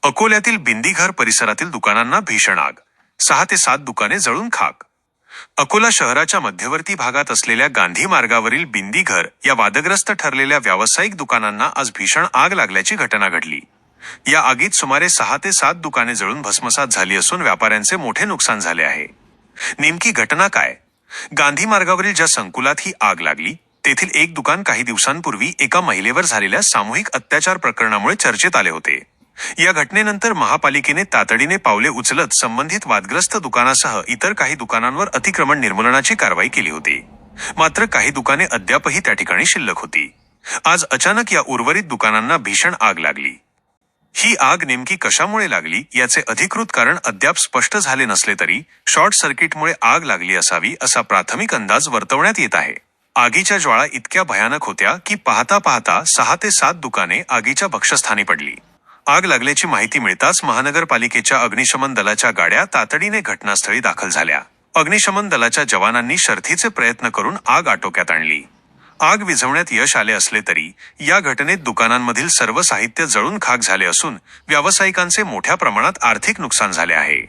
अकोल्यातील बिंदीघर परिसरातील दुकानांना भीषण आग, 6 ते 7 दुकाने जळून खाक। अकोला शहराच्या मध्यवर्ती भागात असलेल्या गांधी मार्गावरील बिंदीघर या वादग्रस्त ठरलेल्या व्यावसायिक दुकानांना आज भीषण आग लागल्याची घटना घडली। या आगीत सुमारे 6 ते 7 दुकाने जळून भस्मसात झाली असून व्यापाऱ्यांचे मोठे नुकसान झाले आहे। नेमकी घटना काय? गांधी मार्गावरील ज्या संकुलात ही आग लागली तेथील एक दुकान काही दिवसांपूर्वी एका महिलेवर झालेल्या सामूहिक अत्याचार प्रकरणामुळे चर्चेत आले होते। या घटनेनंतर महापालिकेने तातडीने पावले उचलत संबंधित वादग्रस्त दुकानासह इतर काही दुकानांवर अतिक्रमण निर्मूलनाची कारवाई केली होती। मात्र काही दुकाने अद्यापही त्या ठिकाणी शिल्लक होती। आज अचानक या उर्वरित दुकानांना भीषण आग लागली। ही आग नेमकी कशामुळे लागली याचे अधिकृत कारण अद्याप स्पष्ट झाले नसले तरी शॉर्ट सर्किटमुळे आग लागली असावी असा प्राथमिक अंदाज वर्तवण्यात येत आहे। आगीच्या ज्वाळा इतक्या भयानक होत्या की पाहता पाहता 6 ते 7 दुकाने आगीच्या भक्ष्यस्थानी पडली। आग लागल्याची माहिती मिळताच महानगरपालिकेच्या अग्निशमन दलाच्या गाड्या तातडीने घटनास्थळी दाखल झाल्या। अग्निशमन दलाच्या जवानांनी शर्थीचे प्रयत्न करून आग आटोक्यात आणली। आग विझवण्यात यश आले असले तरी या घटनेत दुकानांमधील सर्व साहित्य जळून खाक झाले असून व्यावसायिकांचे मोठ्या प्रमाणात आर्थिक नुकसान झाले आहे।